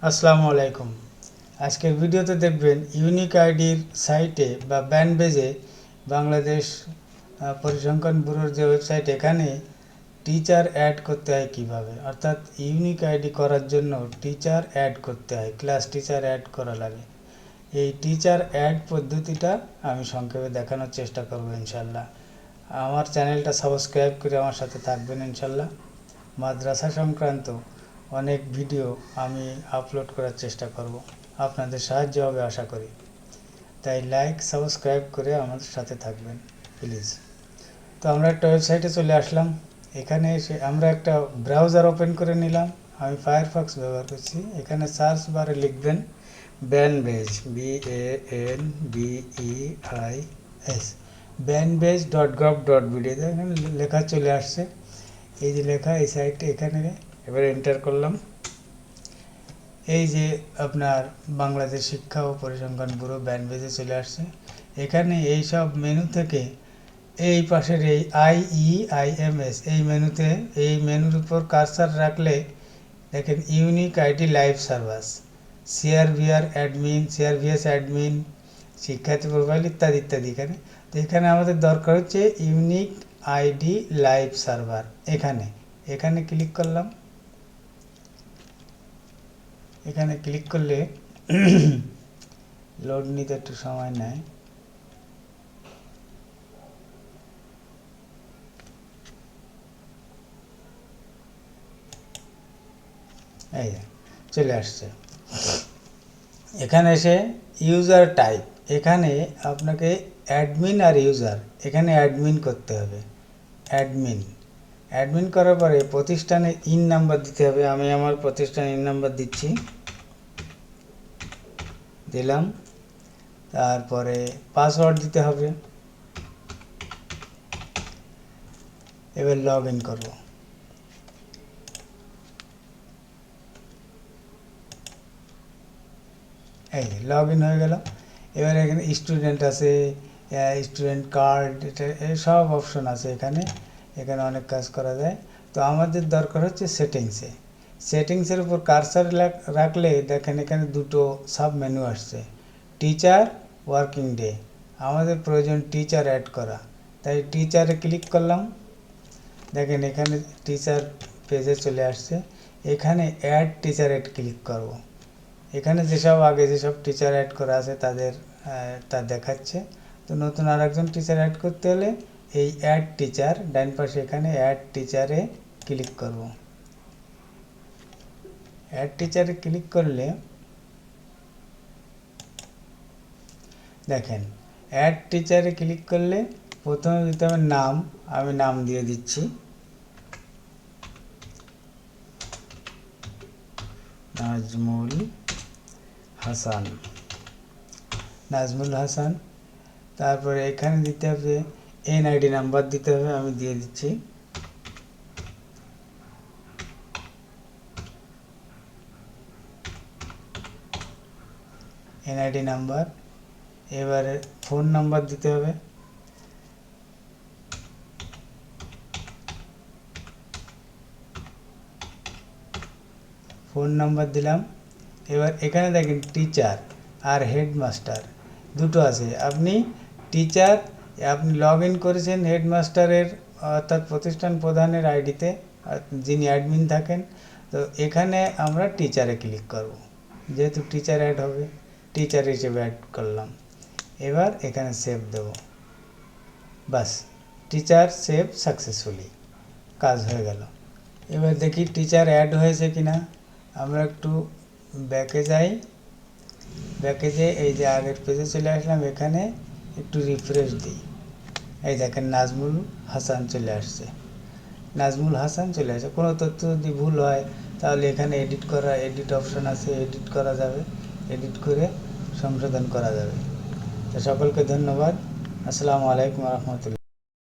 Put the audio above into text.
আসসালামু আলাইকুম। আজকের ভিডিওতে দেখবেন ইউনিক আইডির সাইটে বা ব্যানবেজে বাংলাদেশ পরিসংখ্যান ব্যুরোর যে ওয়েবসাইট, এখানে টিচার অ্যাড করতে হয় কিভাবে। অর্থাৎ ইউনিক আইডি করার জন্য টিচার অ্যাড করতে হয়, ক্লাস টিচার অ্যাড করা লাগে। এই টিচার অ্যাড পদ্ধতিটা আমি সংক্ষেপে দেখানোর চেষ্টা করব ইনশাল্লাহ। আমার চ্যানেলটা সাবস্ক্রাইব করে আমার সাথে থাকবেন ইনশাল্লাহ। মাদ্রাসা সংক্রান্ত অনেক ভিডিও আমি আপলোড করার চেষ্টা করব, আপনাদের সাহায্য হবে আশা করি। তাই লাইক সাবস্ক্রাইব করে আমাদের সাথে থাকবেন প্লিজ। তো আমরা একটা ওয়েবসাইটে চলে আসলাম। এখানে এসে আমরা একটা ব্রাউজার ওপেন করে নিলাম। আমি ফায়ারফক্স ব্যবহার করছি। এখানে সার্চ বারে লিখবেন ব্যানবেজ, BANBEIS, banbase.gov.bd। এখানে লেখা চলে আসছে, এই যে লেখা, এই সাইটে এখানে এবার এন্টার করলাম। এই যে আপনার বাংলাদেশ শিক্ষা ও পরিসংখ্যান ব্যুরো ব্যানবেজে চলে আসছে। এখানে এই সব মেনু থেকে এই পাশের এই IEIMS এই মেনুতে, এই মেনুর উপর কার্সার রাখলে দেখেন unique ID live server, CRVR admin, CRVS admin, শিক্ষার্থী প্রোফাইল ইত্যাদি ইত্যাদি। এখানে আমাদের দরকার হচ্ছে ইউনিক আইডি লাইভ সার্ভার। এখানে ক্লিক করলাম। এখানে ক্লিক করলে লোড নিতে একটু সময় নেয়। এই চলে আসছে। এখানে এসে ইউজার টাইপ, এখানে আপনাকে অ্যাডমিন আর ইউজার, এখানে অ্যাডমিন করতে হবে। অ্যাডমিন করার পরে প্রতিষ্ঠানের ইন নাম্বার দিতে হবে। আমি আমার প্রতিষ্ঠানের ইন নাম্বার দিলাম। তারপরে পাসওয়ার্ড দিতে হবে। এবার লগ ইন করব। এই লগ ইন হয়ে গেল। এবার এখানে স্টুডেন্ট আছে, স্টুডেন্ট কার্ড, এটা সব অপশন আছে। এখানে অনেক কাজ করা যায়। তো আমাদের দরকার হচ্ছে সেটিংসের উপর কার্সার রাখলে দেখেন এখানে দুটো সাব মেনু আসছে, টিচার, ওয়ার্কিং ডে। আমাদের প্রয়োজন টিচার অ্যাড করা, তাই টিচারে ক্লিক করলাম। দেখেন এখানে টিচার পেজে চলে আসছে। এখানে অ্যাড টিচার অ্যাড ক্লিক করব। এখানে যেসব টিচার অ্যাড করা আছে তা দেখাচ্ছে। তো নতুন আরেকজন টিচার অ্যাড করতে হলে এই অ্যাড টিচার, ডান পাশে এখানে অ্যাড টিচারে ক্লিক করব। অ্যাড টিচারে ক্লিক করলে দেখেন অ্যাড টিচারে ক্লিক করলে প্রথমে দিতে হবে নাম। আমি নাম দিয়ে দিচ্ছি নাজমুল হাসান। তারপরে এখানে দিতে হবে NID নাম্বার দিতে হবে, আমি দিয়ে দিচ্ছি। NID number. এবারে ফোন নাম্বার দিতে হবে। ফোন নাম্বার দিলাম। এবার এখানে দেখেন টিচার আর হেডমাস্টার দুটো আছে। আপনি টিচার, আপনি লগ ইন করেছেন হেডমাস্টারের অর্থাৎ প্রতিষ্ঠান প্রধানের আইডিতে, যিনি অ্যাডমিন থাকেন। তো এখানে আমরা টিচারে ক্লিক করব, যেহেতু টিচার অ্যাড হবে, টিচার হিসেবে অ্যাড করলাম। এবার এখানে সেভ দেব। বাস, টিচার সেভ সাকসেসফুলি, কাজ হয়ে গেল। এবার দেখি টিচার অ্যাড হয়েছে কিনা। আমরা একটু ব্যাকে যাই। ব্যাকে যেয়ে এই যে আগের পেজে চলে আসলাম। এখানে একটু রিফ্রেশ দিই। এই দেখেন নাজমুল হাসান চলে আসছে। কোনো তথ্য যদি ভুল হয় তাহলে এখানে এডিট অপশন আছে, এডিট করা যাবে, এডিট করে সংশোধন করা যাবে। তো সকলকে ধন্যবাদ। আসসালামু আলাইকুম রহমতুল্লাহ।